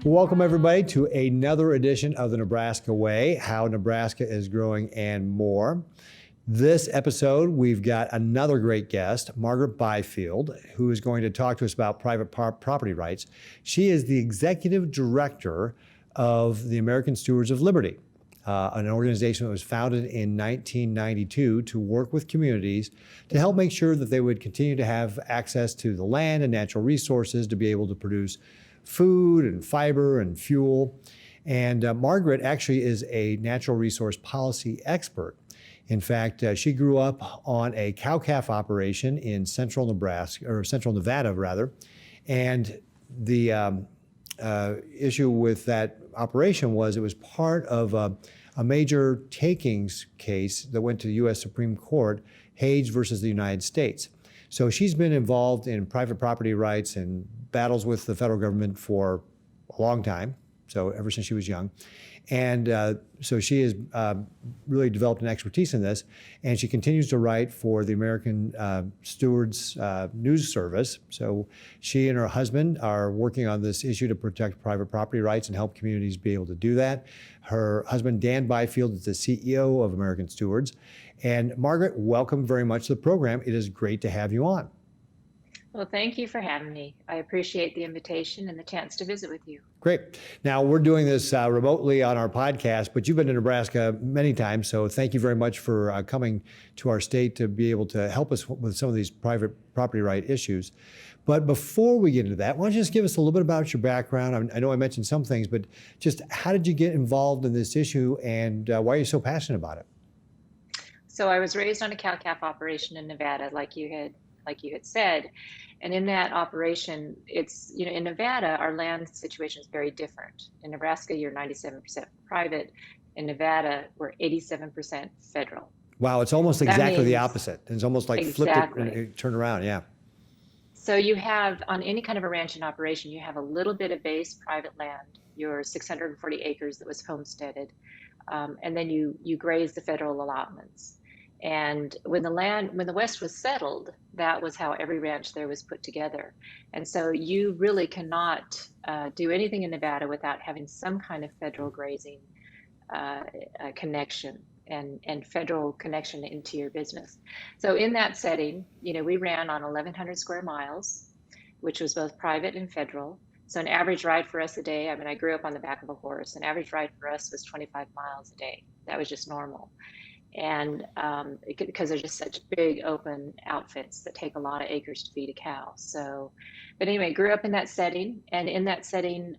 Well, welcome everybody to another edition of the Nebraska Way, how Nebraska is growing and more. This episode, we've got another great guest, Margaret Byfield, who is going to talk to us about private property rights. She is the executive director of the American Stewards of Liberty, an organization that was founded in 1992 to work with communities to help make sure that they would continue to have access to the land and natural resources to be able to produce food and fiber and fuel. And Margaret actually is a natural resource policy expert. In fact, she grew up on a cow-calf operation in central Nebraska, or central Nevada rather. And the issue with that operation was it was part of a major takings case that went to the U.S. Supreme Court, Hage versus the United States. So she's been involved in private property rights and battles with the federal government for a long time, so ever since she was young. And so she has really developed an expertise in this, and she continues to write for the American Stewards news service. So she and her husband are working on this issue to protect private property rights and help communities be able to do that. Her husband, Dan Byfield, is the CEO of American Stewards. And Margaret, welcome very much to the program. It is great to have you on. Well, thank you for having me. I appreciate the invitation and the chance to visit with you. Great. Now, we're doing this remotely on our podcast, but you've been to Nebraska many times, so thank you very much for coming to our state to be able to help us with some of these private property right issues. But before we get into that, why don't you just give us a little bit about your background? I know I mentioned some things, but just how did you get involved in this issue, and why are you so passionate about it? So I was raised on a cow-calf operation in Nevada, like you had said. And in that operation, it's, in Nevada, our land situation is very different. In Nebraska, you're 97% private. In Nevada, we're 87% federal. Wow, it's almost exactly the opposite. It's almost like exactly. Flipped it and turned around, yeah. So you have, on any kind of a ranching operation, you have a little bit of base private land, your 640 acres that was homesteaded, and then you graze the federal allotments. And when the West was settled, that was how every ranch there was put together. And so you really cannot do anything in Nevada without having some kind of federal grazing connection and federal connection into your business. So in that setting, we ran on 1,100 square miles, which was both private and federal. So an average ride for us a day, I grew up on the back of a horse, an average ride for us was 25 miles a day. That was just normal. And because they're just such big open outfits that take a lot of acres to feed a cow. So, but anyway, grew up in that setting, and in that setting,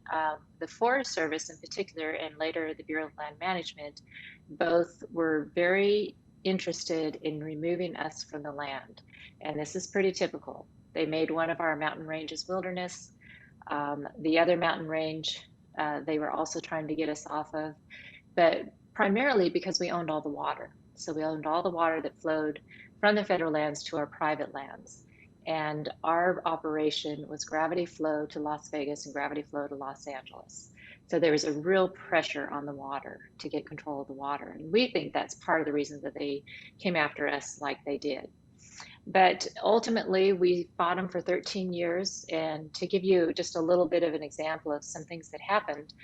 the Forest Service in particular, and later the Bureau of Land Management, both were very interested in removing us from the land. And this is pretty typical. They made one of our mountain ranges wilderness. The other mountain range, they were also trying to get us off of, but primarily because we owned all the water. So we owned all the water that flowed from the federal lands to our private lands. And our operation was gravity flow to Las Vegas and gravity flow to Los Angeles. So there was a real pressure on the water to get control of the water. And we think that's part of the reason that they came after us like they did. But ultimately, we fought them for 13 years. And to give you just a little bit of an example of some things that happened,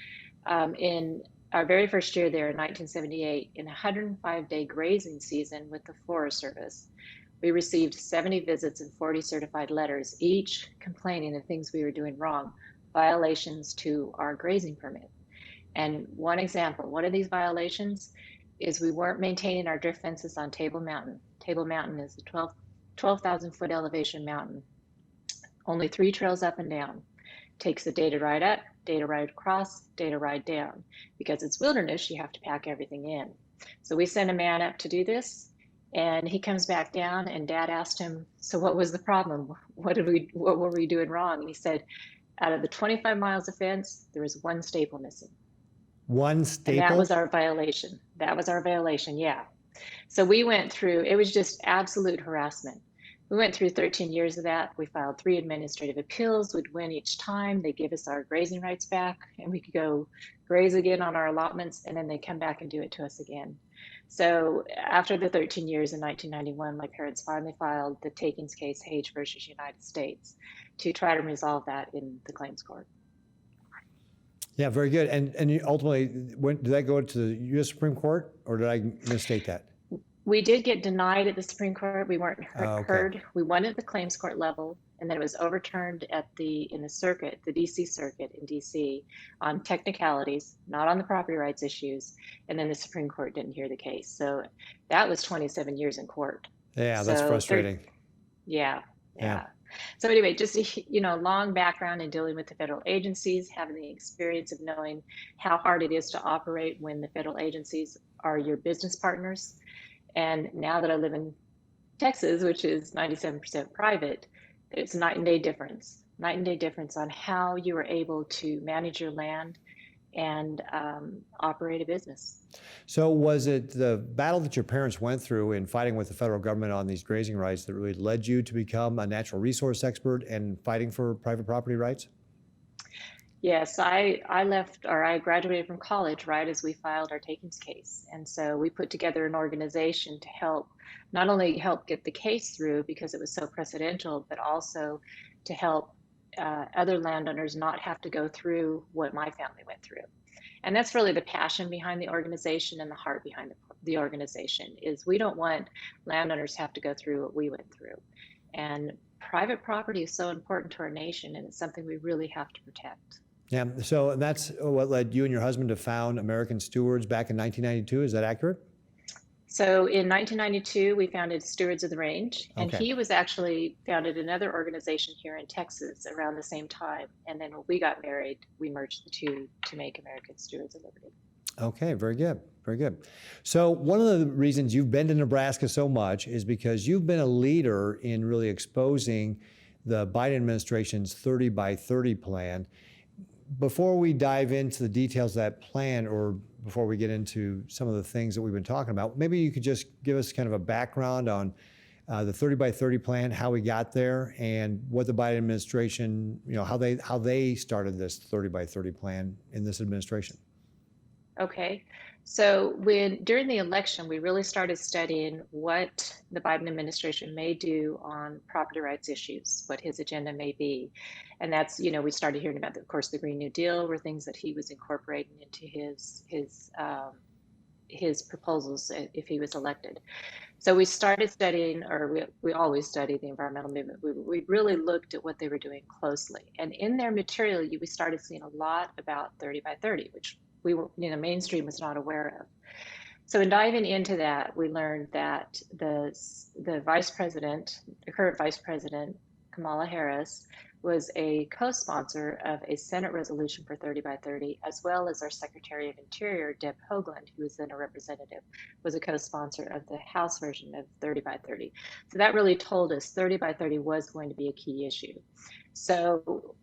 in our very first year there in 1978, in a 105-day grazing season with the Forest Service, we received 70 visits and 40 certified letters, each complaining of things we were doing wrong, violations to our grazing permit. And one example, one of these violations is we weren't maintaining our drift fences on Table Mountain. Table Mountain is a 12,000 foot elevation mountain, only 3 trails up and down. Takes a day to ride up, day to ride across, day to ride down. Because it's wilderness, you have to pack everything in. So we sent a man up to do this, and he comes back down, and Dad asked him, so what was the problem? What were we doing wrong? And he said, out of the 25 miles of fence, there was 1 staple missing. 1 staple? And that was our violation. That was our violation, yeah. So we went through, it was just absolute harassment. We went through 13 years of that. We filed 3 administrative appeals. We'd win each time. They give us our grazing rights back, and we could go graze again on our allotments, and then they come back and do it to us again. So after the 13 years in 1991, my parents finally filed the takings case, Hage versus United States, to try to resolve that in the claims court. Yeah, very good. And you ultimately, did that go to the U.S. Supreme Court, or did I misstate that? We did get denied at the Supreme Court. We weren't Okay. heard. We won at the claims court level, and then it was overturned in the circuit, the DC circuit in DC, on technicalities, not on the property rights issues. And then the Supreme Court didn't hear the case. So that was 27 years in court. Yeah, that's So frustrating. yeah, Yeah. yeah. So anyway, just long background in dealing with the federal agencies, having the experience of knowing how hard it is to operate when the federal agencies are your business partners. And now that I live in Texas, which is 97% private, it's night and day difference on how you are able to manage your land and operate a business. So was it the battle that your parents went through in fighting with the federal government on these grazing rights that really led you to become a natural resource expert and fighting for private property rights? Yes, I graduated from college right as we filed our takings case. And so we put together an organization to help, not only help get the case through because it was so precedential, but also to help other landowners not have to go through what my family went through. And that's really the passion behind the organization and the heart behind the organization is we don't want landowners to have to go through what we went through. And private property is so important to our nation, and it's something we really have to protect. Yeah, so that's what led you and your husband to found American Stewards back in 1992. Is that accurate? So in 1992, we founded Stewards of the Range, and Okay. he was actually founded another organization here in Texas around the same time. And then when we got married, we merged the two to make American Stewards of Liberty. Okay, very good, very good. So one of the reasons you've been to Nebraska so much is because you've been a leader in really exposing the Biden administration's 30 by 30 plan. Before we dive into the details of that plan, or before we get into some of the things that we've been talking about, maybe you could just give us kind of a background on the 30 by 30 plan, how we got there, and what the Biden administration, how they started this 30 by 30 plan in this administration. Okay. So during the election, we really started studying what the Biden administration may do on property rights issues, what his agenda may be. And that's, we started hearing about, of course, the Green New Deal were things that he was incorporating into his proposals if he was elected. So we started studying, or we always study the environmental movement. We really looked at what they were doing closely. And in their material, we started seeing a lot about 30 by 30, which mainstream was not aware of. So in diving into that, we learned that the current vice president, Kamala Harris, was a co-sponsor of a Senate resolution for 30 by 30, as well as our Secretary of Interior, Deb Hoagland, who was then a representative, was a co-sponsor of the House version of 30 by 30. So that really told us 30 by 30 was going to be a key issue. So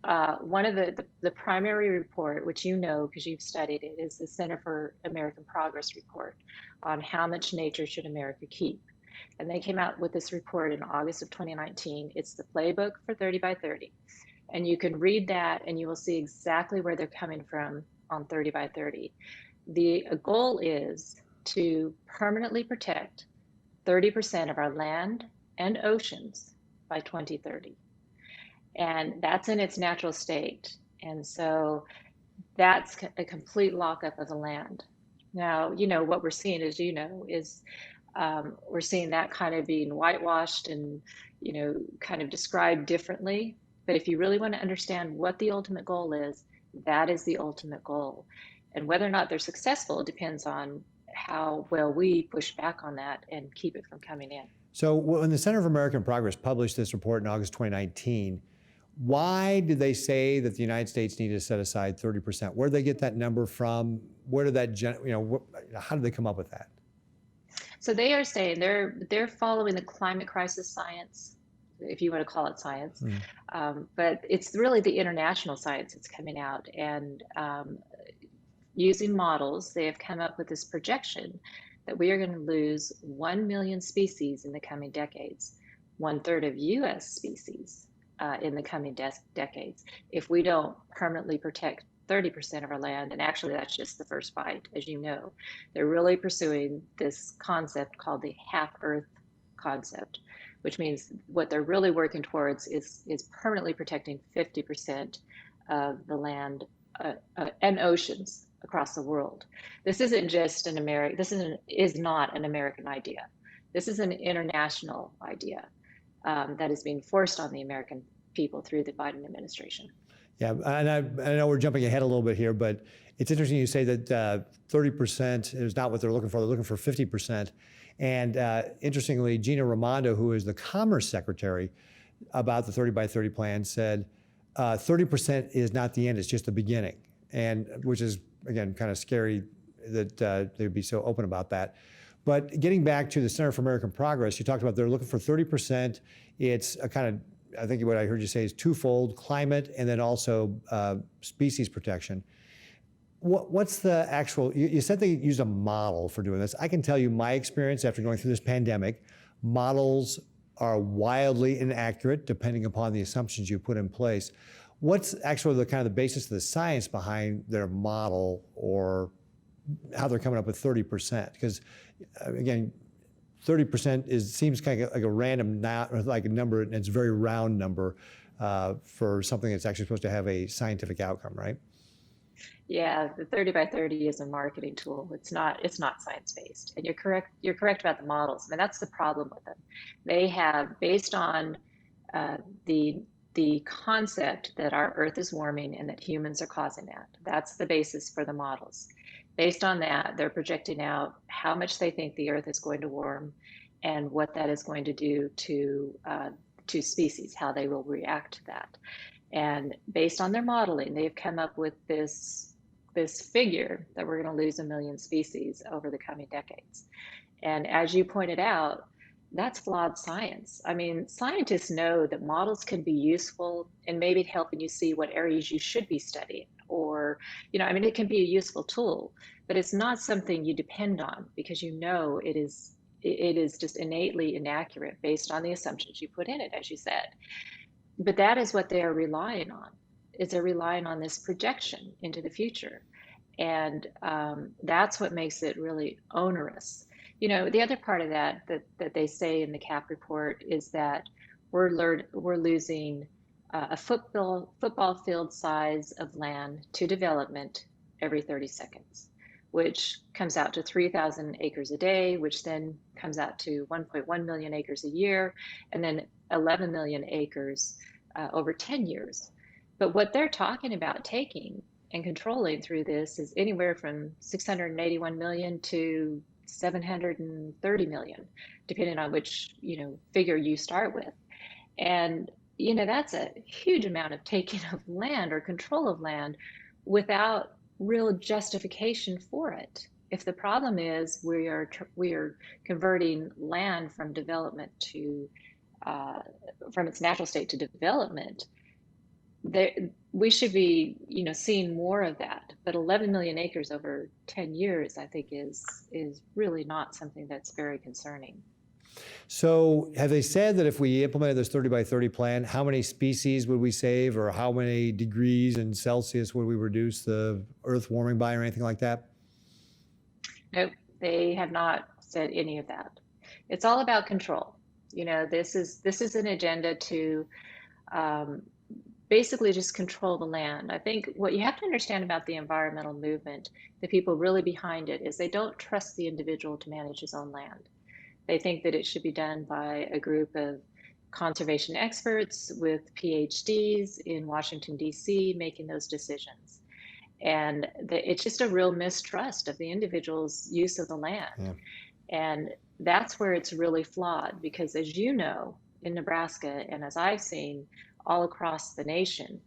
one of the primary report, which because you've studied it, is the Center for American Progress report on how much nature should America keep. And they came out with this report in August of 2019. It's the playbook for 30 by 30. And you can read that and you will see exactly where they're coming from on 30 by 30. The goal is to permanently protect 30% of our land and oceans by 2030. And that's in its natural state. And so that's a complete lockup of the land. Now, what we're seeing, as is we're seeing that kind of being whitewashed and, kind of described differently. But if you really want to understand what the ultimate goal is, that is the ultimate goal. And whether or not they're successful depends on how well we push back on that and keep it from coming in. So when the Center for American Progress published this report in August 2019, why did they say that the United States needed to set aside 30%? Where did they get that number from? Where did that, how did they come up with that? So they are saying they're following the climate crisis science, if you want to call it science, but it's really the international science that's coming out. And using models, they have come up with this projection that we are going to lose 1 million species in the coming decades, 1/3 of U.S. species in the coming decades, if we don't permanently protect 30% of our land. And actually, that's just the first bite, as you know. They're really pursuing this concept called the half-Earth concept, which means what they're really working towards is permanently protecting 50% of the land and oceans across the world. This isn't just an American. Is not an American idea. This is an international idea that is being forced on the American people through the Biden administration. Yeah, and I know we're jumping ahead a little bit here, but it's interesting you say that 30% is not what they're looking for. They're looking for 50%. And interestingly, Gina Raimondo, who is the Commerce Secretary, about the 30 by 30 plan said 30% is not the end, it's just the beginning. And which is, again, kind of scary that they would be so open about that. But getting back to the Center for American Progress, you talked about they're looking for 30%. It's a kind of, I think what I heard you say is twofold: climate and then also species protection. What's the actual, you said they use a model for doing this. I can tell you my experience after going through this pandemic, models are wildly inaccurate depending upon the assumptions you put in place. What's actually the kind of the basis of the science behind their model, or how they're coming up with 30%? Because again, 30% seems kind of like a random, like a number, and it's a very round number for something that's actually supposed to have a scientific outcome, right? Yeah, the 30 by 30 is a marketing tool. It's not science-based. And you're correct about the models. I mean, that's the problem with them. They have, based on the concept that our Earth is warming and that humans are causing that. That's the basis for the models. Based on that, they're projecting out how much they think the Earth is going to warm and what that is going to do to species, how they will react to that. And based on their modeling, they've come up with this figure that we're going to lose 1 million species over the coming decades. And as you pointed out, that's flawed science. I mean, scientists know that models can be useful in maybe helping you see what areas you should be studying, or, I mean, it can be a useful tool, but it's not something you depend on, because it is just innately inaccurate based on the assumptions you put in it, as you said. But that is what they are relying on. They're relying on this projection into the future. And that's what makes it really onerous. The other part of that they say in the CAP report is that we're losing a football field size of land to development every 30 seconds, which comes out to 3,000 acres a day, which then comes out to 1.1 million acres a year, and then 11 million acres over 10 years. But what they're talking about taking and controlling through this is anywhere from 681 million to 730 million, depending on which figure you start with. And that's a huge amount of taking of land or control of land without real justification for it. If the problem is we are converting land from development to from its natural state to development, we should be seeing more of that. But 11 million acres over 10 years, I think, is really not something that's very concerning. So have they said that if we implemented this 30 by 30 plan, how many species would we save, or how many degrees in Celsius would we reduce the Earth warming by, or anything like that? Nope, they have not said any of that. It's all about control. This is an agenda to basically just control the land. I think what you have to understand about the environmental movement, the people really behind it, is they don't trust the individual to manage his own land. They think that it should be done by a group of conservation experts with PhDs in Washington, D.C., making those decisions. And it's just a real mistrust of the individual's use of the land. Yeah. And that's where it's really flawed, because as you know, in Nebraska, and as I've seen all across the nation,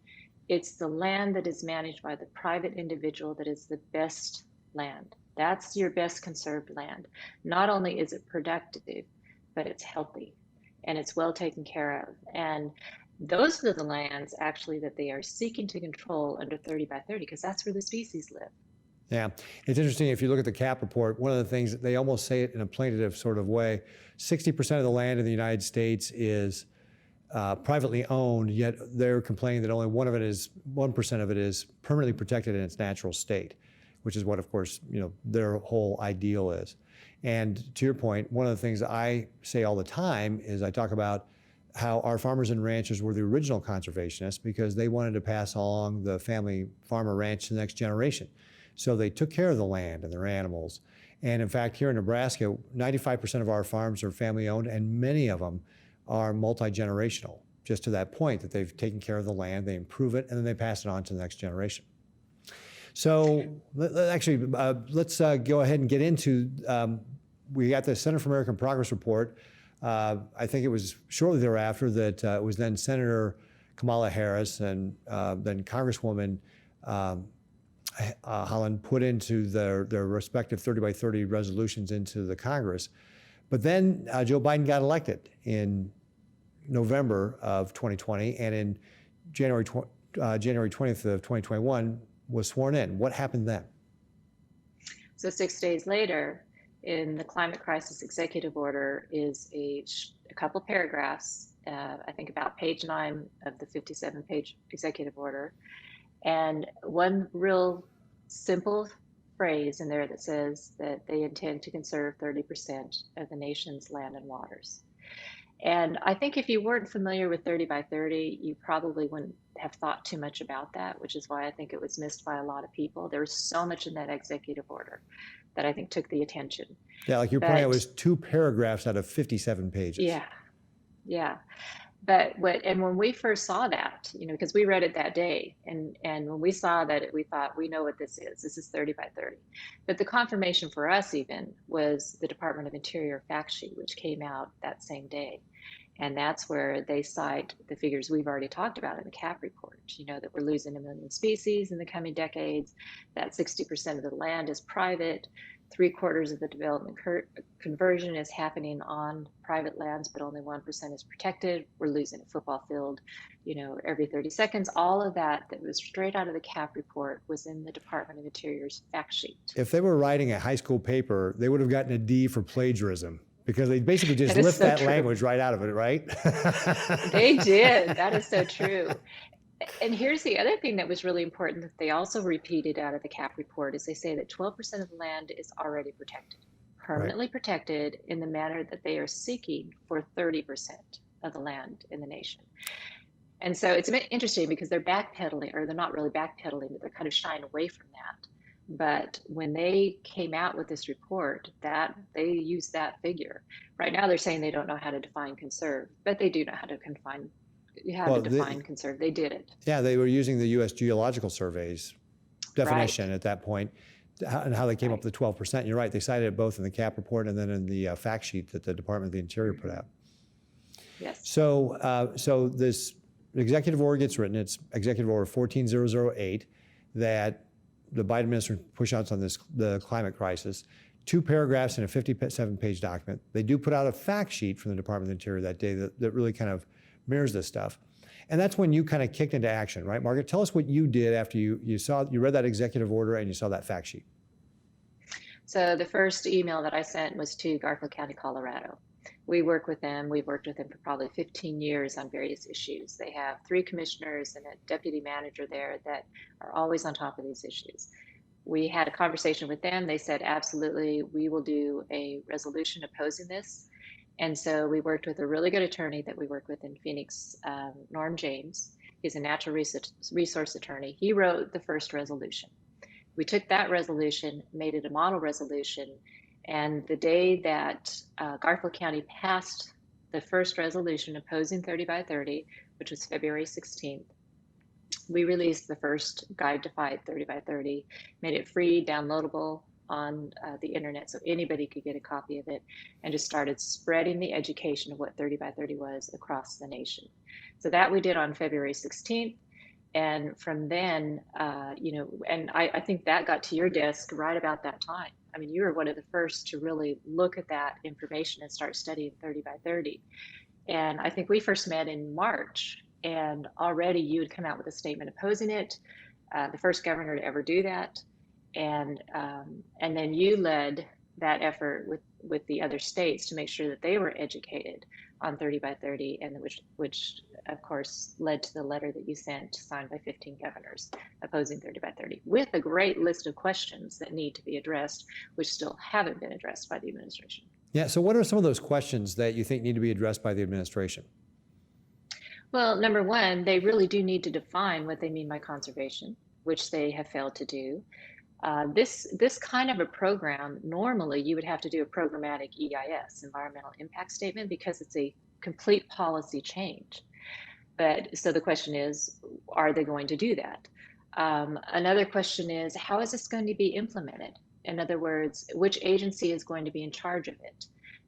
it's the land that is managed by the private individual that is the best land. That's your best conserved land. Not only is it productive, but it's healthy and it's well taken care of. And those are the lands actually that they are seeking to control under 30 by 30, because that's where the species live. Yeah, it's interesting. If you look at the CAP report, one of the things that they almost say it in a plaintive sort of way, 60% of the land in the United States is privately owned, yet they're complaining that only 1% of it is permanently protected in its natural state, which is what, of course, their whole ideal is. And to your point, one of the things I say all the time is I talk about how our farmers and ranchers were the original conservationists because they wanted to pass along the family farm or ranch to the next generation. So they took care of the land and their animals. And in fact, here in Nebraska, 95% of our farms are family owned, and many of them are multi-generational, just to that point that they've taken care of the land, they improve it, and then they pass it on to the next generation. So let's go ahead and get into, we got the Center for American Progress report. I think it was shortly thereafter that it was then Senator Kamala Harris and then Congresswoman Holland put into their respective 30 by 30 resolutions into the Congress. But then Joe Biden got elected in November of 2020, and in January 20th of 2021 was sworn in. What happened then? So 6 days later, in the climate crisis executive order is a couple paragraphs, I think about page 9 of the 57-page executive order, and one real simple phrase in there that says that they intend to conserve 30% of the nation's land and waters. And I think if you weren't familiar with 30 by 30, you probably wouldn't have thought too much about that, which is why I think it was missed by a lot of people. There was so much in that executive order that I think took the attention. Yeah, like you're pointing out, it was 2 paragraphs out of 57 pages. Yeah. But when we first saw that, because we read it that day, and when we saw that, we thought, we know what this is. This is 30 by 30. But the confirmation for us even was the Department of Interior fact sheet, which came out that same day. And that's where they cite the figures we've already talked about in the CAP report, that we're losing 1 million species in the coming decades, that 60% of the land is private, 3/4 of the development conversion is happening on private lands, but only 1% is protected. We're losing a football field, every 30 seconds. All of that was straight out of the CAP report was in the Department of Interior's fact sheet. If they were writing a high school paper, they would have gotten a D for plagiarism because they basically just lift that language right out of it, right? They did. That is so true. And here's the other thing that was really important that they also repeated out of the CAP report is they say that 12% of the land is already protected, permanently protected in the manner that they are seeking for 30% of the land in the nation. And so it's a bit interesting because they're backpedaling, or they're not really backpedaling, but they're kind of shying away from that. But when they came out with this report, that they used that figure. Right now they're saying they don't know how to define conserve, but they do know how to define conserve. They did it. Yeah, they were using the U.S. Geological Survey's definition at that point, and how they came up with the 12%. You're right, they cited it both in the CAP report and then in the fact sheet that the Department of the Interior put out. Yes. So this executive order gets written. It's Executive Order 14008 that the Biden administration pushed out on the climate crisis. 2 paragraphs in a 57-page document. They do put out a fact sheet from the Department of the Interior that day that really kind of mirrors this stuff. And that's when you kind of kicked into action, right? Margaret, tell us what you did after you read that executive order and you saw that fact sheet. So the first email that I sent was to Garfield County, Colorado. We work with them. We've worked with them for probably 15 years on various issues. They have 3 commissioners and a deputy manager there that are always on top of these issues. We had a conversation with them. They said, absolutely, we will do a resolution opposing this. And so we worked with a really good attorney that we work with in Phoenix, Norm James. He's a natural resource attorney. He wrote the first resolution. We took that resolution, made it a model resolution, and the day that Garfield County passed the first resolution opposing 30 by 30, which was February 16th, we released the first guide to fight 30 by 30, made it free, downloadable on the internet so anybody could get a copy of it, and just started spreading the education of what 30 by 30 was across the nation. So that we did on February 16th. And from then, and I think that got to your desk right about that time. I mean, you were one of the first to really look at that information and start studying 30 by 30. And I think we first met in March, and already you had come out with a statement opposing it, the first governor to ever do that. And then you led that effort with the other states to make sure that they were educated on 30 by 30, and which of course led to the letter that you sent signed by 15 governors opposing 30 by 30 with a great list of questions that need to be addressed, which still haven't been addressed by the administration. Yeah, so what are some of those questions that you think need to be addressed by the administration? Well, number one, they really do need to define what they mean by conservation, which they have failed to do. This kind of a program, normally you would have to do a programmatic EIS, environmental impact statement, because it's a complete policy change. But so the question is, are they going to do that? Another question is, how is this going to be implemented? In other words, which agency is going to be in charge of it?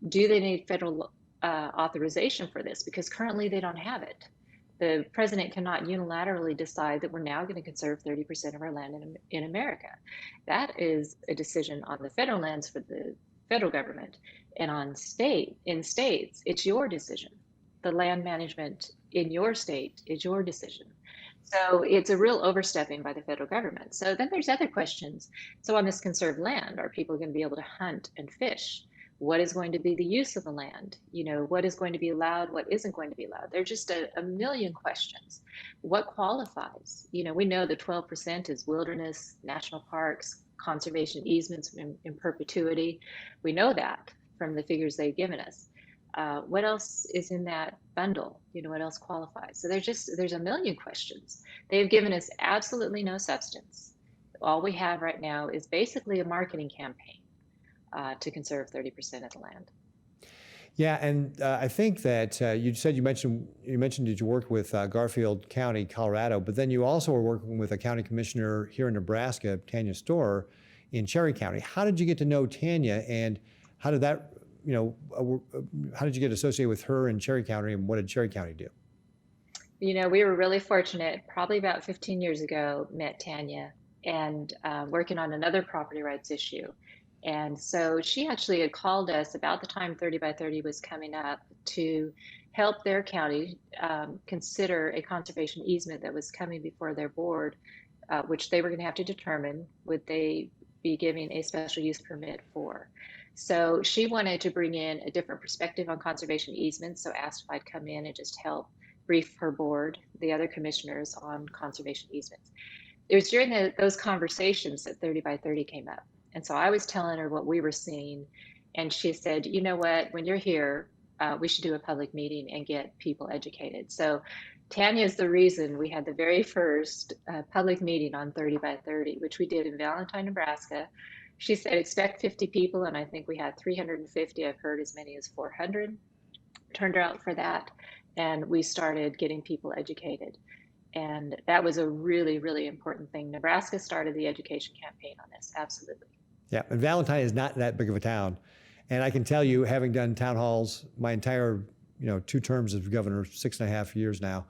Do they need federal authorization for this? Because currently they don't have it. The president cannot unilaterally decide that we're now going to conserve 30% of our land in America. That is a decision on the federal lands for the federal government, and in states, it's your decision. The land management in your state is your decision. So it's a real overstepping by the federal government. So then there's other questions. So on this conserved land, are people going to be able to hunt and fish? What is going to be the use of the land? What is going to be allowed? What isn't going to be allowed? There's just a million questions. What qualifies? We know the 12% is wilderness, national parks, conservation easements in perpetuity. We know that from the figures they've given us. What else is in that bundle? What else qualifies? So there's a million questions. They've given us absolutely no substance. All we have right now is basically a marketing campaign to conserve 30% of the land. Yeah, and I think that you mentioned that you worked with Garfield County, Colorado, but then you also were working with a county commissioner here in Nebraska, Tanya Storer, in Cherry County. How did you get to know Tanya, and how did that, how did you get associated with her in Cherry County, and what did Cherry County do? We were really fortunate. Probably about 15 years ago, met Tanya and working on another property rights issue. And so she actually had called us about the time 30 by 30 was coming up to help their county consider a conservation easement that was coming before their board, which they were going to have to determine would they be giving a special use permit for. So she wanted to bring in a different perspective on conservation easements, so asked if I'd come in and just help brief her board, the other commissioners, on conservation easements. It was during those conversations that 30 by 30 came up. And so I was telling her what we were seeing, and she said, you know what, when you're here, we should do a public meeting and get people educated. So Tanya is the reason we had the very first public meeting on 30 by 30, which we did in Valentine, Nebraska. She said, expect 50 people, and I think we had 350. I've heard as many as 400 turned out for that. And we started getting people educated. And that was a really, really important thing. Nebraska started the education campaign on this, absolutely. Yeah, and Valentine is not that big of a town. And I can tell you, having done town halls my entire, 2 terms as governor, 6.5 years now,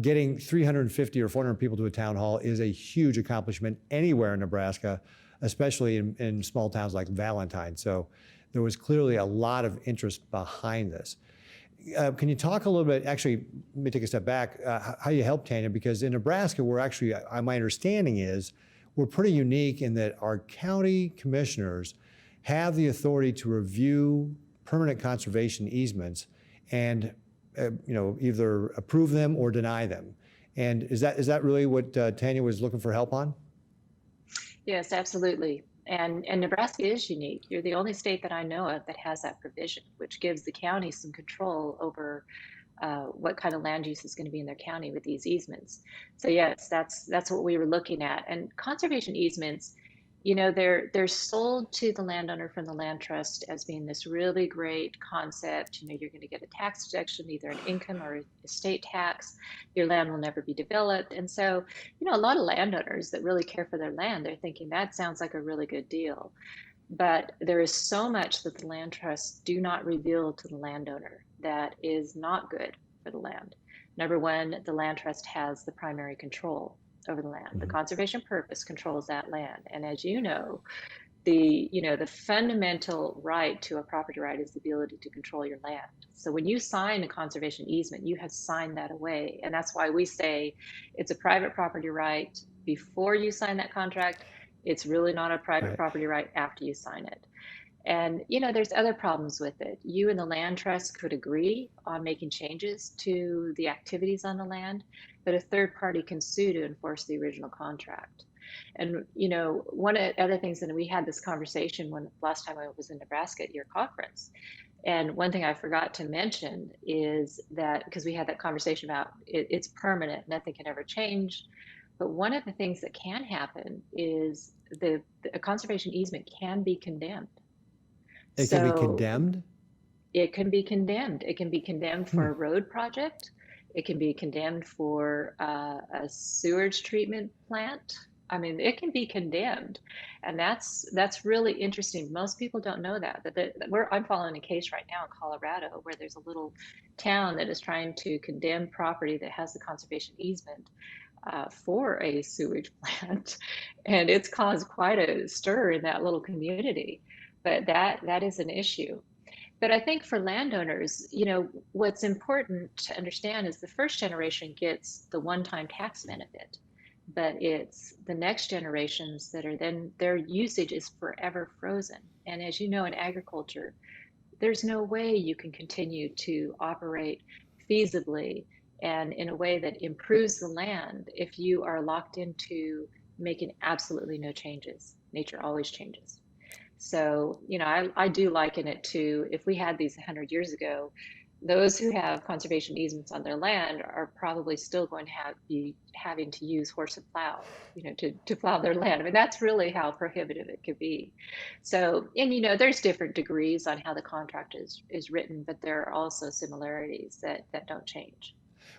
getting 350 or 400 people to a town hall is a huge accomplishment anywhere in Nebraska, especially in small towns like Valentine. So there was clearly a lot of interest behind this. Can you talk a little bit, actually, let me take a step back, how you helped Tanya, because in Nebraska, we're actually, my understanding is, we're pretty unique in that our county commissioners have the authority to review permanent conservation easements and, either approve them or deny them. And is that really what Tanya was looking for help on? Yes, absolutely. And Nebraska is unique. You're the only state that I know of that has that provision, which gives the county some control over what kind of land use is going to be in their county with these easements. So yes, that's what we were looking at. And conservation easements, they're sold to the landowner from the land trust as being this really great concept. You're going to get a tax deduction, either an income or estate tax. Your land will never be developed. And so, a lot of landowners that really care for their land, they're thinking that sounds like a really good deal. But there is so much that the land trusts do not reveal to the landowner that is not good for the land. Number one, the land trust has the primary control over the land. The conservation purpose controls that land. And as you know, the fundamental right to a property right is the ability to control your land. So when you sign a conservation easement, you have signed that away. And that's why we say it's a private property right before you sign that contract. It's really not a private property right after you sign it. And, there's other problems with it. You and the land trust could agree on making changes to the activities on the land, but a third party can sue to enforce the original contract. And, one of the other things, and we had this conversation when last time I was in Nebraska at your conference, And one thing I forgot to mention is that, because we had that conversation about it's permanent, nothing can ever change. But one of the things that can happen is a conservation easement can be condemned. It can be So condemned? it can be condemned. It can be condemned Hmm. for a road project. It can be condemned for a sewage treatment plant. I mean, it can be condemned, and that's really interesting. Most people don't know that. I'm following a case right now in Colorado where there's a little town that is trying to condemn property that has the conservation easement for a sewage plant, and it's caused quite a stir in that little community. But that is an issue. But I think for landowners, what's important to understand is the first generation gets the one-time tax benefit, but it's the next generations that are then their usage is forever frozen. And as you know, in agriculture, there's no way you can continue to operate feasibly and in a way that improves the land if you are locked into making absolutely no changes. Nature always changes. So, I do liken it to if we had these 100 years ago, those who have conservation easements on their land are probably still going to be having to use horse and plow, to plow their land. I mean, that's really how prohibitive it could be. So, and there's different degrees on how the contract is written, but there are also similarities that don't change.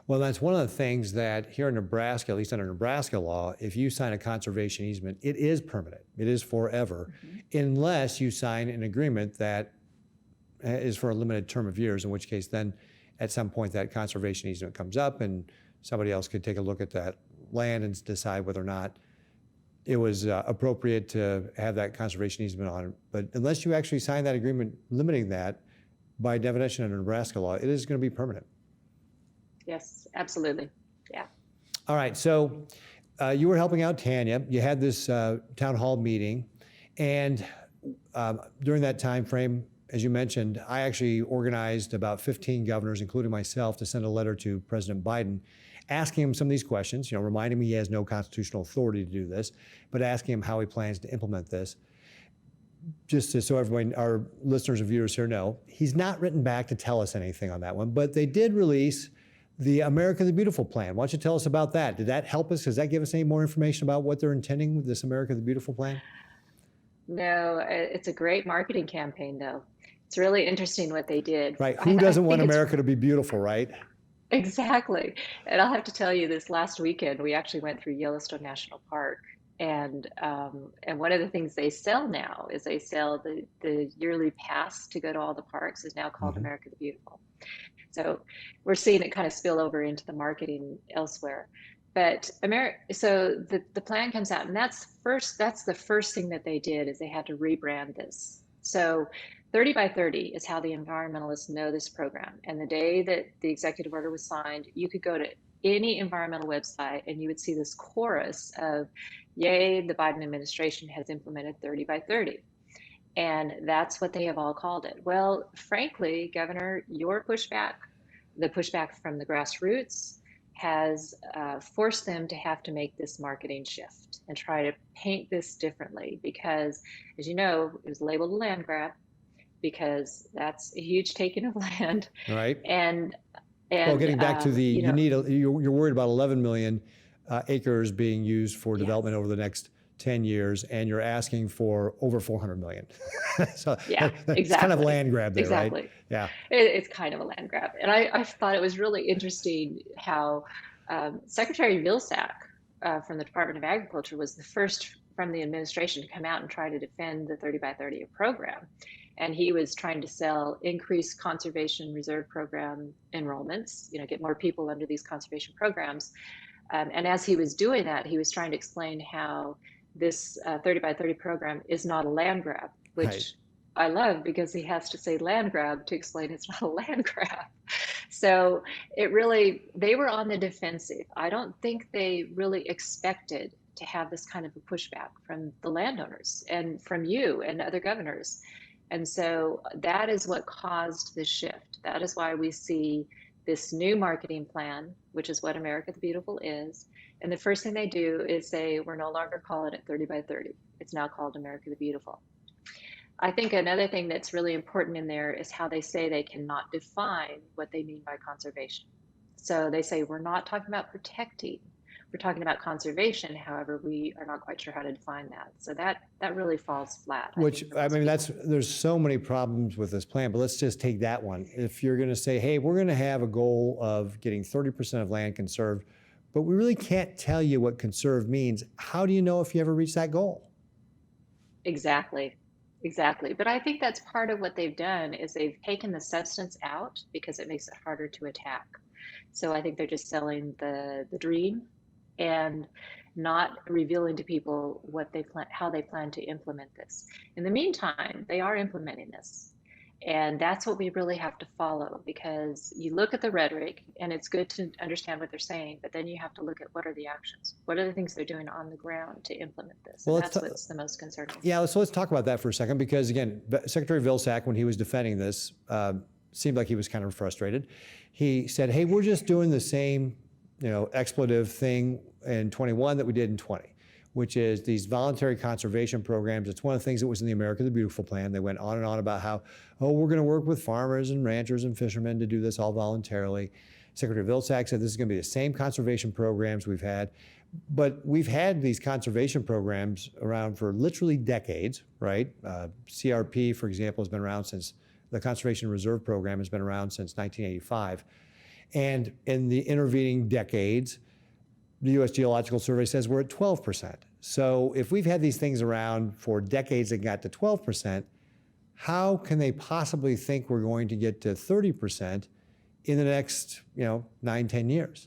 Well, that's one of the things that here in Nebraska, at least under Nebraska law, if you sign a conservation easement, it is permanent. It is forever, unless you sign an agreement that is for a limited term of years, in which case then at some point that conservation easement comes up and somebody else could take a look at that land and decide whether or not it was appropriate to have that conservation easement on it. But unless you actually sign that agreement limiting that, by definition under Nebraska law, it is going to be permanent. Yes, absolutely. Yeah. All right, so you were helping out Tanya. You had this town hall meeting, and during that time frame, as you mentioned, I actually organized about 15 governors, including myself, to send a letter to President Biden, asking him some of these questions. Reminding me he has no constitutional authority to do this, but asking him how he plans to implement this. Just so everyone, our listeners and viewers here know, he's not written back to tell us anything on that one, but they did release the America the Beautiful plan. Why don't you tell us about that? Did that help us? Does that give us any more information about what they're intending with this America the Beautiful plan? No, it's a great marketing campaign, though. It's really interesting what they did. Right. Who I doesn't want think it's America to be beautiful, right? exactly. And I'll have to tell you, this last weekend, we actually went through Yellowstone National Park. And one of the things they sell now is they sell the yearly pass to go to all the parks is now called Mm-hmm. America the Beautiful. So we're seeing it kind of spill over into the marketing elsewhere. But so the plan comes out, and that's the first thing that they did is they had to rebrand this. So 30 by 30 is how the environmentalists know this program. And the day that the executive order was signed, you could go to any environmental website and you would see this chorus of, yay, the Biden administration has implemented 30 by 30. And that's what they have all called it. Well, frankly, Governor, the pushback from the grassroots, has forced them to have to make this marketing shift and try to paint this differently because, as you know, it was labeled a land grab because that's a huge taking of land. Right. And Well, getting back to you're worried about 11 million acres being used for development over the next 10 years, and you're asking for over 400 million. So yeah, that's exactly. kind of land grab there, exactly. right? Yeah. It's kind of a land grab. And I thought it was really interesting how Secretary Vilsack from the Department of Agriculture was the first from the administration to come out and try to defend the 30 by 30 program. And he was trying to sell increased conservation reserve program enrollments, get more people under these conservation programs. And as he was doing that, he was trying to explain how this 30 by 30 program is not a land grab, which Right. I love because he has to say land grab to explain it's not a land grab. So they were on the defensive. I don't think they really expected to have this kind of a pushback from the landowners and from you and other governors. And so that is what caused the shift. That is why we see this new marketing plan, which is what America the Beautiful is. And the first thing they do is say, we're no longer calling it 30 by 30. It's now called America the Beautiful. I think another thing that's really important in there is how they say they cannot define what they mean by conservation. So they say we're not talking about protecting, we're talking about conservation. However, we are not quite sure how to define that. So that really falls flat, I Which, think, for I most mean, people. there's so many problems with this plan, but let's just take that one. If you're going to say, hey, we're going to have a goal of getting 30% of land conserved, but we really can't tell you what conserved means, how do you know if you ever reach that goal? Exactly. Exactly. But I think that's part of what they've done is they've taken the substance out because it makes it harder to attack. So I think they're just selling the dream and not revealing to people what they plan, how they plan to implement this. In the meantime, they are implementing this. And that's what we really have to follow because you look at the rhetoric and it's good to understand what they're saying, but then you have to look at what are the actions? What are the things they're doing on the ground to implement this? Well, And that's what's the most concerning. yeah, so let's talk about that for a second because, again, Secretary Vilsack, when he was defending this, seemed like he was kind of frustrated. He said, hey, we're just doing the same, expletive thing in 21 that we did in 20, which is these voluntary conservation programs. It's one of the things that was in the America the Beautiful plan. They went on and on about how, oh, we're going to work with farmers and ranchers and fishermen to do this all voluntarily. Secretary Vilsack said this is going to be the same conservation programs we've had. But we've had these conservation programs around for literally decades, right? CRP, for example, has been around since the Conservation Reserve Program has been around since 1985. And in the intervening decades, the U.S. Geological Survey says we're at 12%. So if we've had these things around for decades and got to 12%, how can they possibly think we're going to get to 30% in the next, 9, 10 years?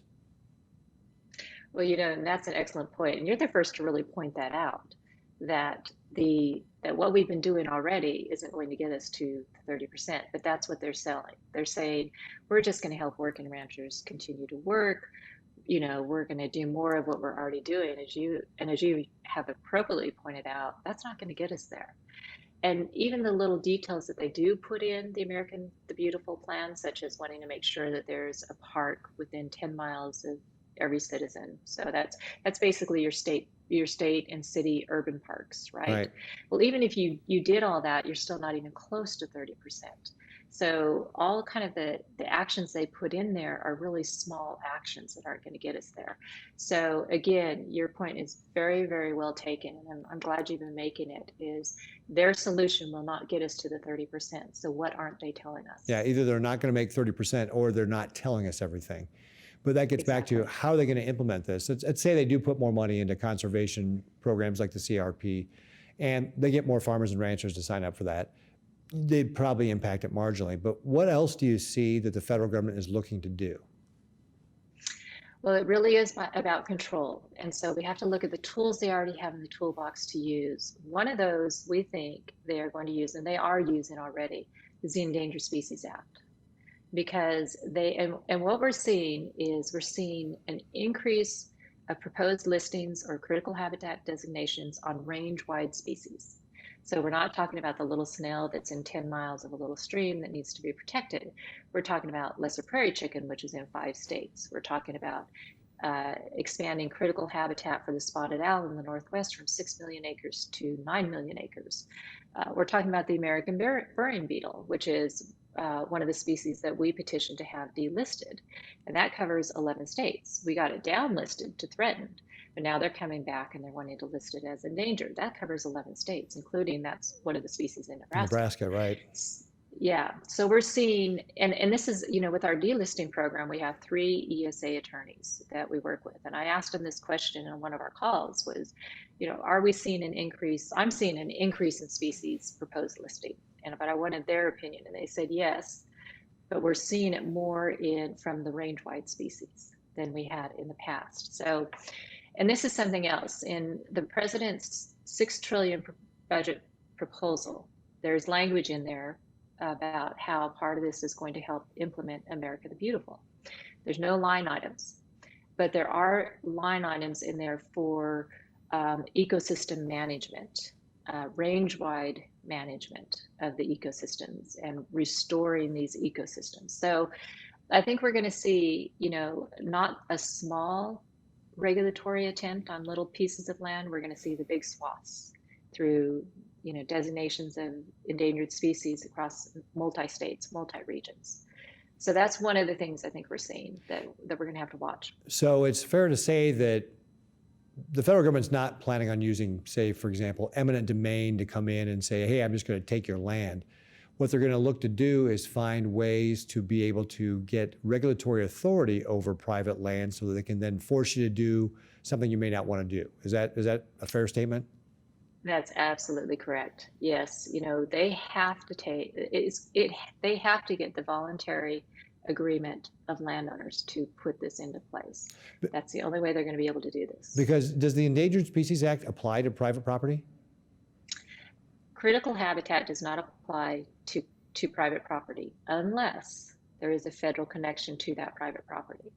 Well, and that's an excellent point. And you're the first to really point that out, that that what we've been doing already isn't going to get us to 30%, but that's what they're selling. They're saying we're just going to help working ranchers continue to work. We're going to do more of what we're already doing. As you have appropriately pointed out, that's not going to get us there. And even the little details that they do put in the Beautiful plan, such as wanting to make sure that there's a park within 10 miles of every citizen. So that's basically your state and city urban parks, right? Right. Well, even if you did all that, you're still not even close to 30%. So all kind of the actions they put in there are really small actions that aren't going to get us there. So again, your point is very, very well taken, and I'm glad you've been making it. Is their solution will not get us to the 30%. So what aren't they telling us? Yeah, either they're not going to make 30% or they're not telling us everything. But that gets back to how are they going to implement this? Let's say they do put more money into conservation programs like the CRP, and they get more farmers and ranchers to sign up for that. They'd probably impact it marginally. But what else do you see that the federal government is looking to do? Well, it really is about control. And so we have to look at the tools they already have in the toolbox to use. One of those we think they are going to use, and they are using already, is the Endangered Species Act. Because and what we're seeing is we're seeing an increase of proposed listings or critical habitat designations on range-wide species. So we're not talking about the little snail that's in 10 miles of a little stream that needs to be protected. We're talking about lesser prairie chicken, which is in 5 states. We're talking about expanding critical habitat for the spotted owl in the Northwest from 6 million acres to 9 million acres. We're talking about the American burying beetle, which is one of the species that we petitioned to have delisted, and that covers 11 states. We got it downlisted to threatened, but now they're coming back and they're wanting to list it as endangered. That covers 11 states, including that's one of the species in Nebraska. Nebraska, right? Yeah, so we're seeing, and this is, with our delisting program, we have 3 ESA attorneys that we work with. And I asked them this question on one of our calls was, are we seeing an increase? I'm seeing an increase in species proposed listing. But I wanted their opinion, and they said yes, but we're seeing it more from the range-wide species than we had in the past. So, and this is something else. In the president's $6 trillion budget proposal, there's language in there about how part of this is going to help implement America the Beautiful. There's no line items, but there are line items in there for ecosystem management, range-wide management of the ecosystems and restoring these ecosystems. So I think we're going to see, not a small regulatory attempt on little pieces of land. We're going to see the big swaths through designations of endangered species across multi-states, multi-regions. So that's one of the things I think we're seeing that we're going to have to watch. So it's fair to say that the federal government's not planning on using, say, for example, eminent domain to come in and say, hey, I'm just going to take your land. What they're going to look to do is find ways to be able to get regulatory authority over private land so that they can then force you to do something you may not want to do. Is that a fair statement? That's absolutely correct. Yes, they have to they have to get the voluntary agreement of landowners to put this into place. That's the only way they're going to be able to do this. Because does the Endangered Species Act apply to private property? Critical habitat does not apply to private property unless there is a federal connection to that private property.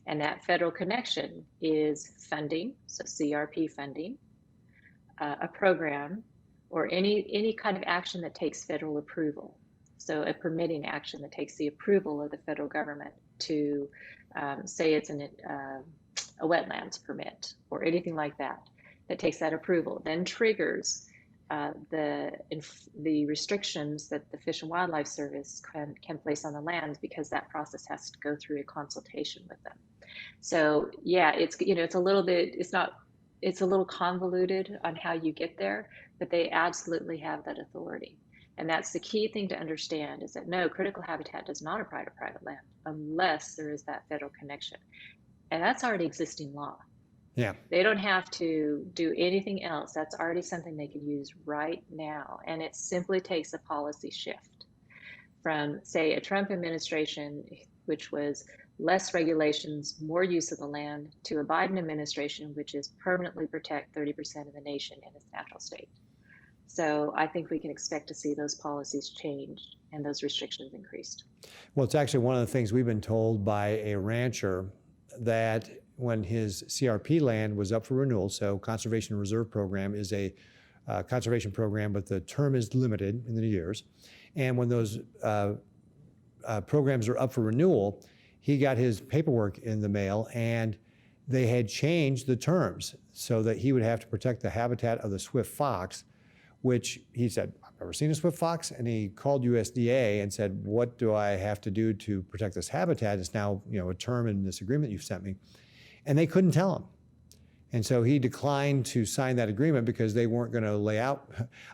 And that federal connection is funding, so CRP funding, a program, or any kind of action that takes federal approval. So a permitting action that takes the approval of the federal government to say it's a wetlands permit or anything like that, that takes that approval, then triggers the restrictions that the Fish and Wildlife Service can place on the land, because that process has to go through a consultation with them. So yeah, it's a little convoluted on how you get there, but they absolutely have that authority. And that's the key thing to understand, is that no, critical habitat does not apply to private land unless there is that federal connection. And that's already existing law. Yeah. They don't have to do anything else. That's already something they could use right now. And it simply takes a policy shift from, say, a Trump administration, which was less regulations, more use of the land, to a Biden administration, which is permanently protect 30% of the nation in its natural state. So I think we can expect to see those policies changed and those restrictions increased. Well, it's actually one of the things we've been told by a rancher, that when his CRP land was up for renewal, so Conservation and Reserve Program is a conservation program, but the term is limited in the years. And when those programs are up for renewal, he got his paperwork in the mail, and they had changed the terms so that he would have to protect the habitat of the swift fox, which he said, I've never seen a swift fox. And he called USDA and said, what do I have to do to protect this habitat? It's now, a term in this agreement you've sent me. And they couldn't tell him. And so he declined to sign that agreement because they weren't going to lay out.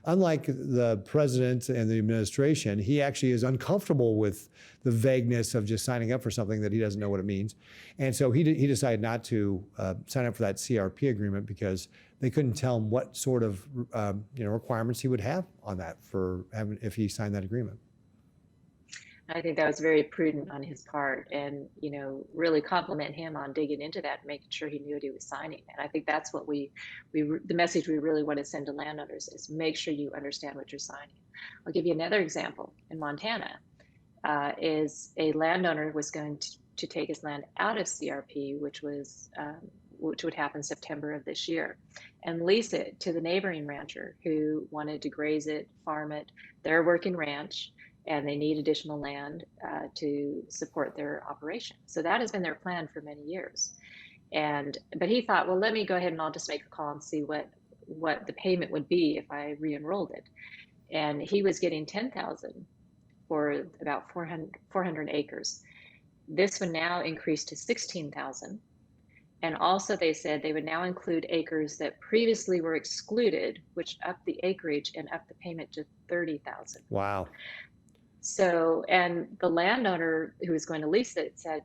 Unlike the president and the administration, he actually is uncomfortable with the vagueness of just signing up for something that he doesn't know what it means. And so he decided not to sign up for that CRP agreement because they couldn't tell him what sort of requirements he would have on that if he signed that agreement. I think that was very prudent on his part, and really compliment him on digging into that and making sure he knew what he was signing. And I think that's what the message we really want to send to landowners is make sure you understand what you're signing. I'll give you another example. In Montana, is a landowner was going to take his land out of CRP, which would happen September of this year, and lease it to the neighboring rancher who wanted to graze it, farm it. They're a working ranch, and they need additional land to support their operation. So that has been their plan for many years. But he thought, well, let me go ahead and I'll just make a call and see what the payment would be if I re-enrolled it. And he was getting $10,000 for about 400 acres. This would now increase to $16,000. And also they said they would now include acres that previously were excluded, which upped the acreage and upped the payment to $30,000. Wow. So, and the landowner who was going to lease it said,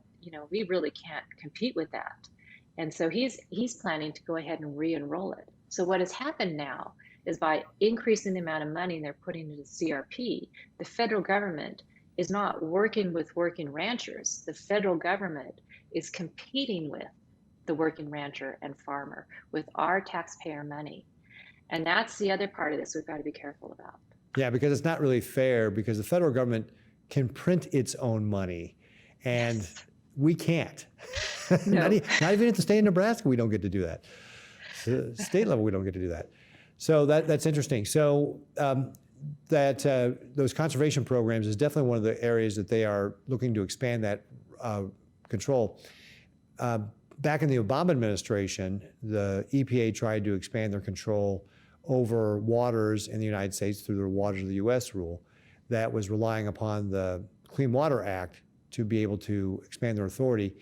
we really can't compete with that. And so he's planning to go ahead and re-enroll it. So what has happened now is by increasing the amount of money they're putting into CRP, the federal government is not working with working ranchers. The federal government is competing with the working rancher and farmer with our taxpayer money. And that's the other part of this we've got to be careful about. Yeah, because it's not really fair, because the federal government can print its own money and we can't. No. not even at the state of Nebraska, we don't get to do that. The state level, we don't get to do that. So that's interesting. So those conservation programs is definitely one of the areas that they are looking to expand that control. Back in the Obama administration, the EPA tried to expand their control over waters in the United States through the Waters of the U.S. rule that was relying upon the Clean Water Act to be able to expand their authority.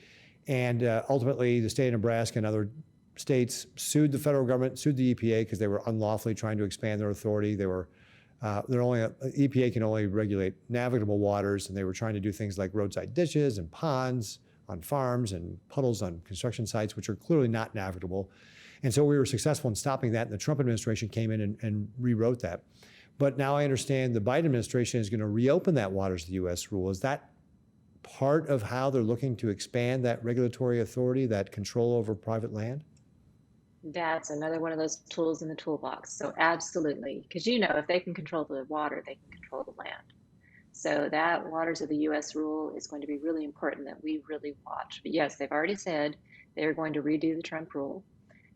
And ultimately, the state of Nebraska and other states sued the federal government, sued the EPA because they were unlawfully trying to expand their authority. EPA can only regulate navigable waters, and they were trying to do things like roadside ditches and ponds on farms and puddles on construction sites, which are clearly not navigable. And so we were successful in stopping that, and the Trump administration came in and rewrote that. But now I understand the Biden administration is going to reopen that Waters of the U.S. rule. Is that part of how they're looking to expand that regulatory authority, that control over private land? That's another one of those tools in the toolbox. So absolutely, because if they can control the water, they can control the land. So that Waters of the U.S. rule is going to be really important that we really watch. But yes, they've already said they're going to redo the Trump rule,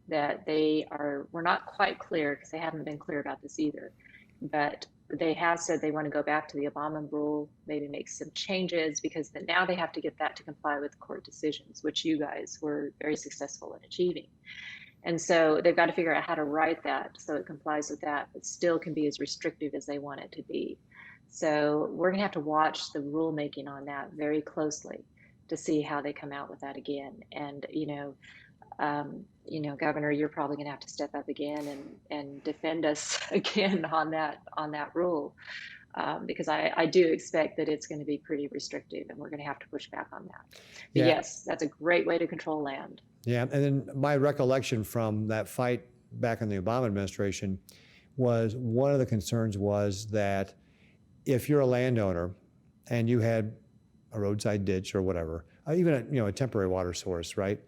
that we're not quite clear because they haven't been clear about this either. But they have said they want to go back to the Obama rule, maybe make some changes, because now they have to get that to comply with court decisions, which you guys were very successful in achieving. And so they've got to figure out how to write that so it complies with that, but still can be as restrictive as they want it to be. So we're going to have to watch the rulemaking on that very closely to see how they come out with that again. And, Governor, you're probably going to have to step up again and defend us again on that rule, because I do expect that it's going to be pretty restrictive, and we're going to have to push back on that. But yes, that's a great way to control land. Yeah, and then my recollection from that fight back in the Obama administration was one of the concerns was that if you're a landowner and you had a roadside ditch or whatever, even a temporary water source, right,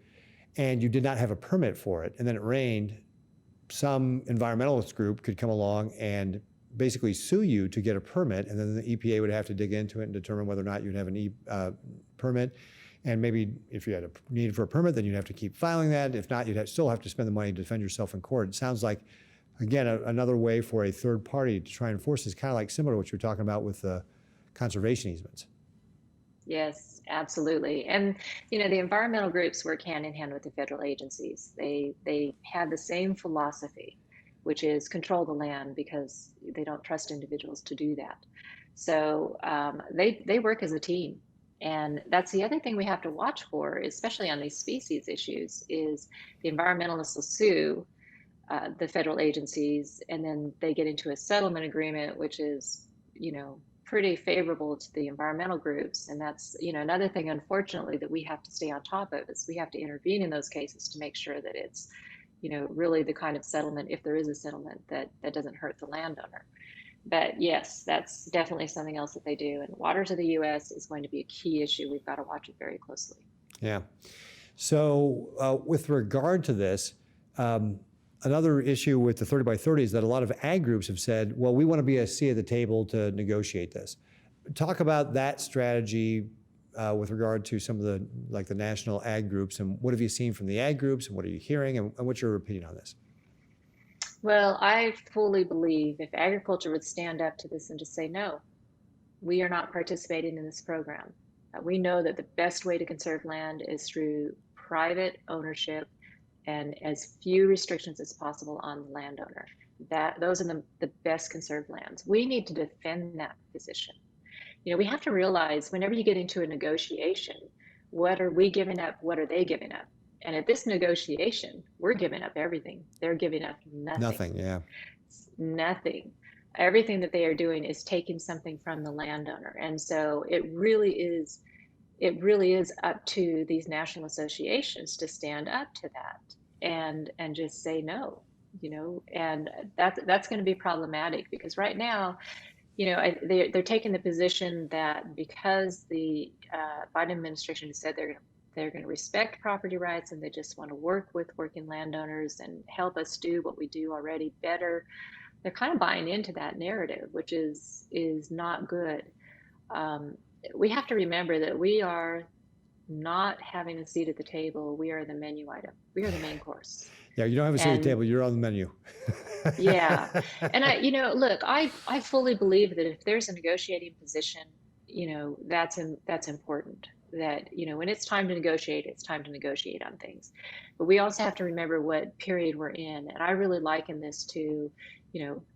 and you did not have a permit for it, and then it rained, some environmentalist group could come along and basically sue you to get a permit, and then the EPA would have to dig into it and determine whether or not you'd have an permit. And maybe if you had a need for a permit, then you'd have to keep filing that. If not, you'd still have to spend the money to defend yourself in court. It sounds like, again, another way for a third party to try and enforce is kind of like similar to what you're talking about with the conservation easements. Yes, absolutely. And, the environmental groups work hand in hand with the federal agencies. They have the same philosophy, which is control the land, because they don't trust individuals to do that. So they work as a team. And that's the other thing we have to watch for, especially on these species issues, is the environmentalists will sue the federal agencies, and then they get into a settlement agreement, which is, pretty favorable to the environmental groups. And that's, another thing, unfortunately, that we have to stay on top of is we have to intervene in those cases to make sure that it's, really the kind of settlement, if there is a settlement, that doesn't hurt the landowner. But yes, that's definitely something else that they do. And Waters of the U.S. is going to be a key issue. We've got to watch it very closely. Yeah. So with regard to this, another issue with the 30 by 30 is that a lot of ag groups have said, well, we want to be a seat at the table to negotiate this. Talk about that strategy with regard to some of the national ag groups, and what have you seen from the ag groups, and what are you hearing, and what's your opinion on this? Well, I fully believe if agriculture would stand up to this and just say, no, we are not participating in this program. We know that the best way to conserve land is through private ownership and as few restrictions as possible on the landowner. Those are the best conserved lands. We need to defend that position. We have to realize whenever you get into a negotiation, what are we giving up? What are they giving up? And at this negotiation, we're giving up everything. They're giving up nothing. Nothing, yeah. Nothing. Everything that they are doing is taking something from the landowner. And so it really is up to these national associations to stand up to that and just say no, and that's going to be problematic, because right now, they're taking the position that because the Biden administration has said they're going to respect property rights, and they just want to work with working landowners and help us do what we do already better. They're kind of buying into that narrative, which is not good. We have to remember that we are not having a seat at the table. We are the menu item. We are the main course. Yeah, you don't have a seat at the table. You're on the menu. Yeah. And I fully believe that if there's a negotiating position, that's important. that, when it's time to negotiate, it's time to negotiate on things. But we also have to remember what period we're in. And I really liken this to,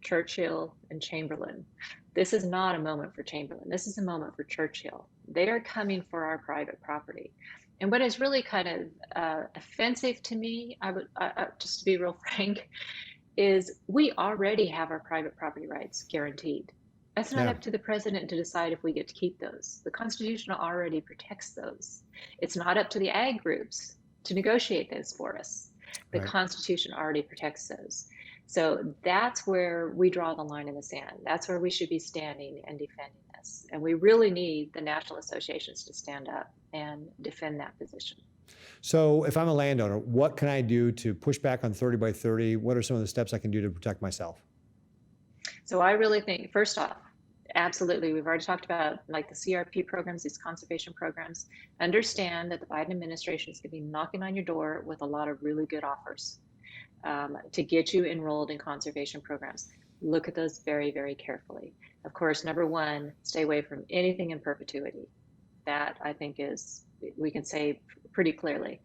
Churchill and Chamberlain. This is not a moment for Chamberlain. This is a moment for Churchill. They are coming for our private property. And what is really kind of offensive to me, just to be real frank, is we already have our private property rights guaranteed. That's not Yeah. up to the president to decide if we get to keep those. The Constitution already protects those. It's not up to the ag groups to negotiate those for us. The Right. Constitution already protects those. So that's where we draw the line in the sand. That's where we should be standing and defending this. And we really need the national associations to stand up and defend that position. So if I'm a landowner, what can I do to push back on 30 by 30? What are some of the steps I can do to protect myself? So I really think, first off, absolutely, we've already talked about like the CRP programs, these conservation programs. Understand that the Biden administration is going to be knocking on your door with a lot of really good offers to get you enrolled in conservation programs. Look at those very, very carefully. Of course, number one, stay away from anything in perpetuity. That I think we can say pretty clearly.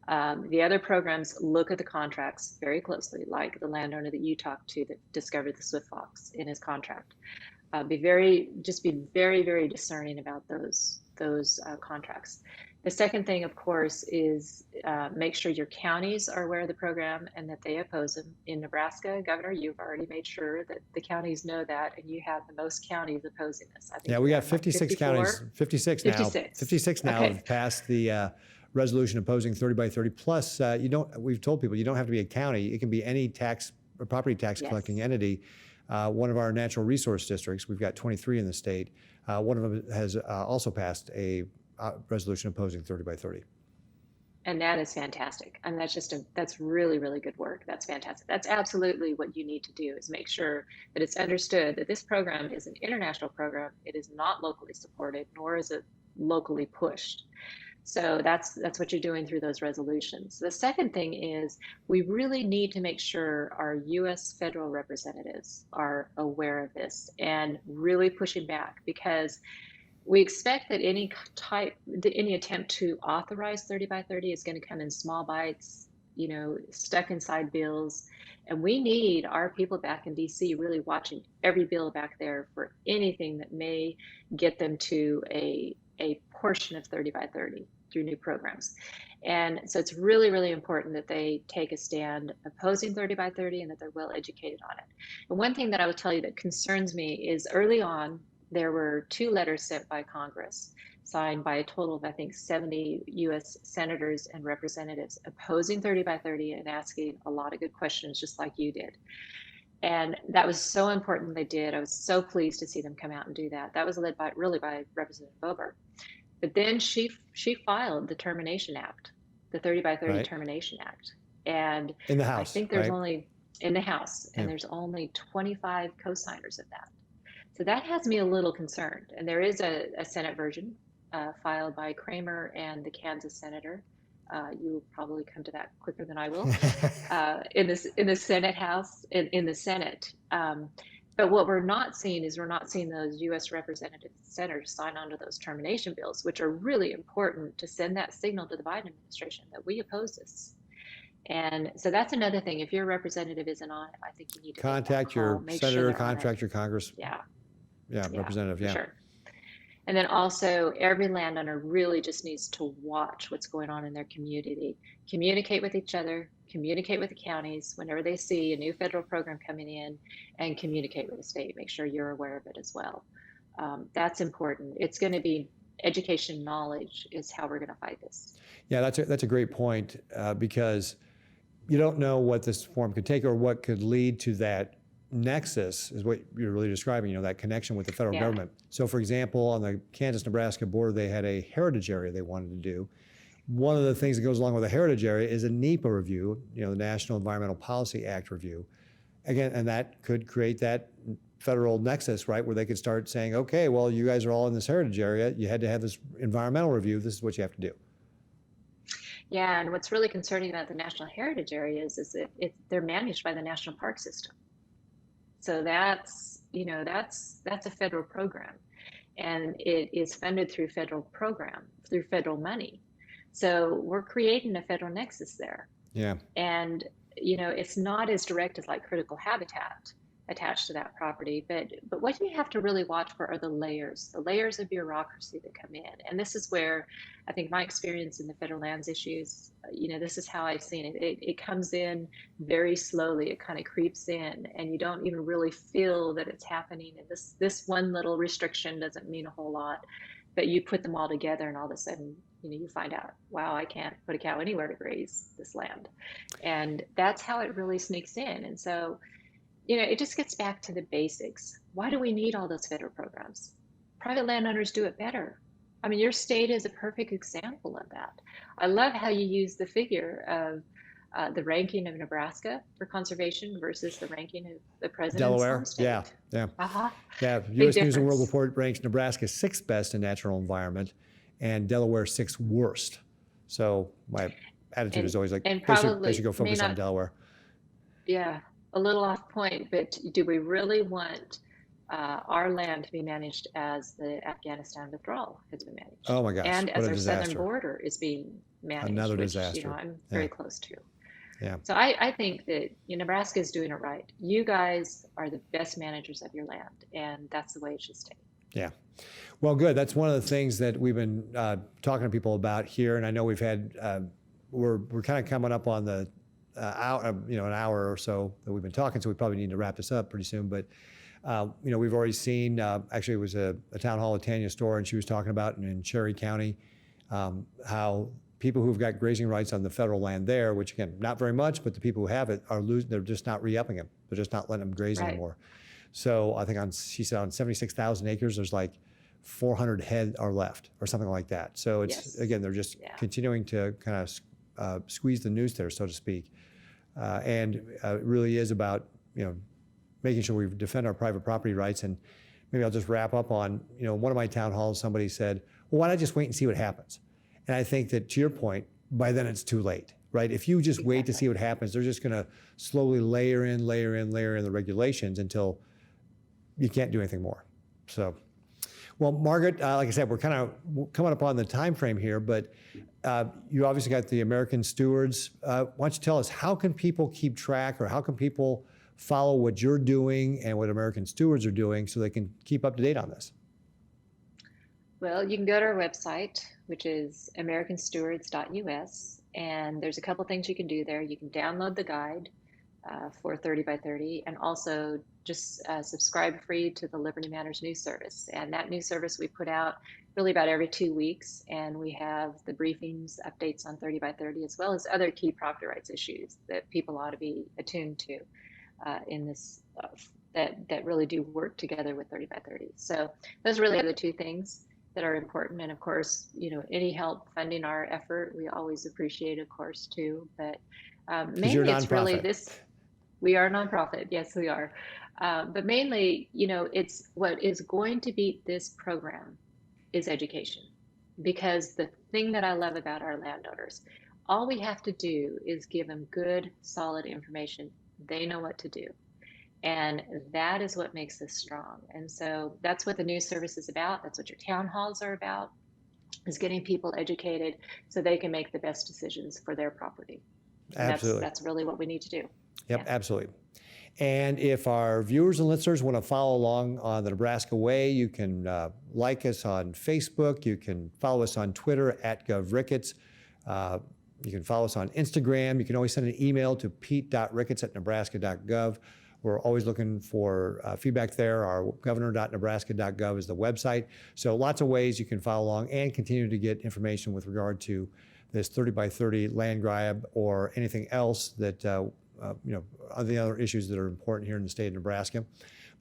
The other programs, look at the contracts very closely, like the landowner that you talked to that discovered the Swift Fox in his contract. Be very, very discerning about those contracts. The second thing, of course, is make sure your counties are aware of the program and that they oppose them. In Nebraska, Governor, you've already made sure that the counties know that, and you have the most counties opposing this. I think Yeah, we got 56 counties, 56 now. 56 now Okay. have passed the resolution opposing 30 by 30. Plus, we've told people you don't have to be a county. It can be any tax or property tax collecting entity. One of our natural resource districts, we've got 23 in the state. One of them has also passed a resolution opposing 30 by 30. And that is fantastic. And that's really, really good work. That's fantastic. That's absolutely what you need to do, is make sure that it's understood that this program is an international program. It is not locally supported, nor is it locally pushed. So that's what you're doing through those resolutions. The second thing is we really need to make sure our U.S. federal representatives are aware of this and really pushing back, because we expect that any attempt to authorize 30 by 30 is going to come in small bites, stuck inside bills. And we need our people back in DC really watching every bill back there for anything that may get them to a portion of 30 by 30 through new programs. And so it's really, really important that they take a stand opposing 30 by 30 and that they're well educated on it. And one thing that I would tell you that concerns me is early on, there were 2 letters sent by Congress, signed by a total of, I think, 70 U.S. senators and representatives opposing 30 by 30 and asking a lot of good questions, just like you did. And that was so important they did. I was so pleased to see them come out and do that. That was led by Representative Boebert. But then she filed the Termination Act, the 30 by 30 Right. Termination Act. And In the House, I think there's right? only in the House, and there's only 25 co-signers of that. So that has me a little concerned. And there is a Senate version filed by Kramer and the Kansas senator. You will probably come to that quicker than I will. In the Senate House, in the Senate. But what we're not seeing is those U.S. representative senators sign on to those termination bills, which are really important to send that signal to the Biden administration that we oppose this. And so that's another thing. If your representative isn't on it, I think you need to Contact your senator, contact your Congress. Yeah, representative. Yeah. Sure. And then also, every landowner really just needs to watch what's going on in their community, communicate with each other, communicate with the counties whenever they see a new federal program coming in, and communicate with the state. Make sure you're aware of it as well. That's important. It's going to be education, knowledge is how we're going to fight this. Yeah, that's a great point because you don't know what this form could take or what could lead to that nexus is what you're really describing, that connection with the federal government. So for example, on the Kansas-Nebraska border, they had a heritage area they wanted to do. One of the things that goes along with a heritage area is a NEPA review, the National Environmental Policy Act review. Again, and that could create that federal nexus, right, where they could start saying, okay, well, you guys are all in this heritage area. You had to have this environmental review. This is what you have to do. Yeah, and what's really concerning about the National Heritage Areas is that they're managed by the National Park System. So that's a federal program. and it is funded through through federal money. So we're creating a federal nexus there. Yeah. And, you know, it's not as direct as like critical habitat attached to that property, but what you have to really watch for are the layers of bureaucracy that come in. And this is where I think my experience in the federal lands issues, you know, this is how I've seen it. It comes in very slowly. It kind of creeps in, and you don't even really feel that it's happening. And this one little restriction doesn't mean a whole lot, but you put them all together, and all of a sudden, you know, you find out, wow, I can't put a cow anywhere to graze this land. And that's how it really sneaks in. And so, you know, it just gets back to the basics. Why do we need all those federal programs? Private landowners do it better. I mean, your state is a perfect example of that. I love how you use the figure of the ranking of Nebraska for conservation versus the ranking of the president's Delaware. home state. Yeah. Yeah. Uh-huh. Yeah. Big U.S. News and World difference. Report ranks Nebraska 6th best in natural environment and Delaware 6th worst. So my attitude is always like, And they should go focus on Delaware. Yeah, a little off point, but do we really want our land to be managed as the Afghanistan withdrawal has been managed? Oh my gosh, and what as a our disaster. southern border is being managed, Another which, disaster. you know, I'm very close to. Yeah. So I think that, you know, Nebraska is doing it right. You guys are the best managers of your land, and that's the way it should stay. Yeah. Well, good. That's one of the things that we've been talking to people about here, and I know we've had we're kind of coming up on the hour, you know, an hour or so that we've been talking, so we probably need to wrap this up pretty soon. But you know, we've already seen. Actually, it was a town hall at Tanya Store, and she was talking about in Cherry County how people who've got grazing rights on the federal land there, which again, not very much, but the people who have it are losing. They're just not re-upping them. They're just not letting them graze anymore. So I think she said on 76,000 acres, there's like 400 head are left or something like that. So it's, again, they're just continuing to kind of squeeze the noose there, so to speak. And it really is about, you know, making sure we defend our private property rights. And maybe I'll just wrap up on, you know, one of my town halls, somebody said, well, why not just wait and see what happens? And I think that, to your point, by then it's too late, right? If you just wait to see what happens, they're just going to slowly layer in the regulations until you can't do anything more. So, well, Margaret, like I said, we're kind of coming up on the time frame here, but you obviously got the American Stewards. Why don't you tell us, how can people keep track, or how can people follow what you're doing and what American Stewards are doing so they can keep up to date on this? Well, you can go to our website, which is americanstewards.us, and there's a couple things you can do there. You can download the guide for 30 by 30, and also just subscribe free to the Liberty Matters news service. And that news service we put out really about every 2 weeks, and we have the briefings, updates on 30 by 30, as well as other key property rights issues that people ought to be attuned to in this, that really do work together with 30 by 30. So those really are the two things that are important. And of course, you know, any help funding our effort, we always appreciate, of course, too. But mainly it's really this, we are a nonprofit. Yes, we are. But mainly, you know, it's what is going to beat this program is education. Because the thing that I love about our landowners, all we have to do is give them good, solid information. They know what to do. And that is what makes us strong. And so that's what the news service is about. That's what your town halls are about, is getting people educated so they can make the best decisions for their property. And Absolutely. That's really what we need to do. Yep, absolutely. And if our viewers and listeners want to follow along on the Nebraska Way, you can like us on Facebook. You can follow us on Twitter at GovRicketts. You can follow us on Instagram. You can always send an email to pete.ricketts@nebraska.gov. We're always looking for feedback there. Our governor.nebraska.gov is the website. So lots of ways you can follow along and continue to get information with regard to this 30 by 30 land grab or anything else that, you know, the other issues that are important here in the state of Nebraska.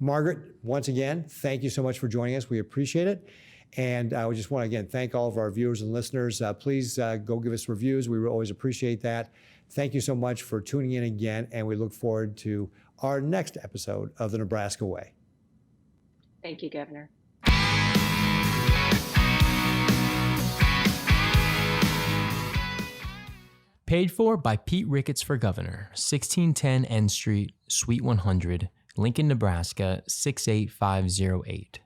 Margaret, once again, thank you so much for joining us. We appreciate it. And we just want to, again, thank all of our viewers and listeners. Please go give us reviews. We always appreciate that. Thank you so much for tuning in again, and we look forward to our next episode of the Nebraska Way. Thank you, Governor. Paid for by Pete Ricketts for Governor, 1610 N Street, Suite 100, Lincoln, Nebraska, 68508.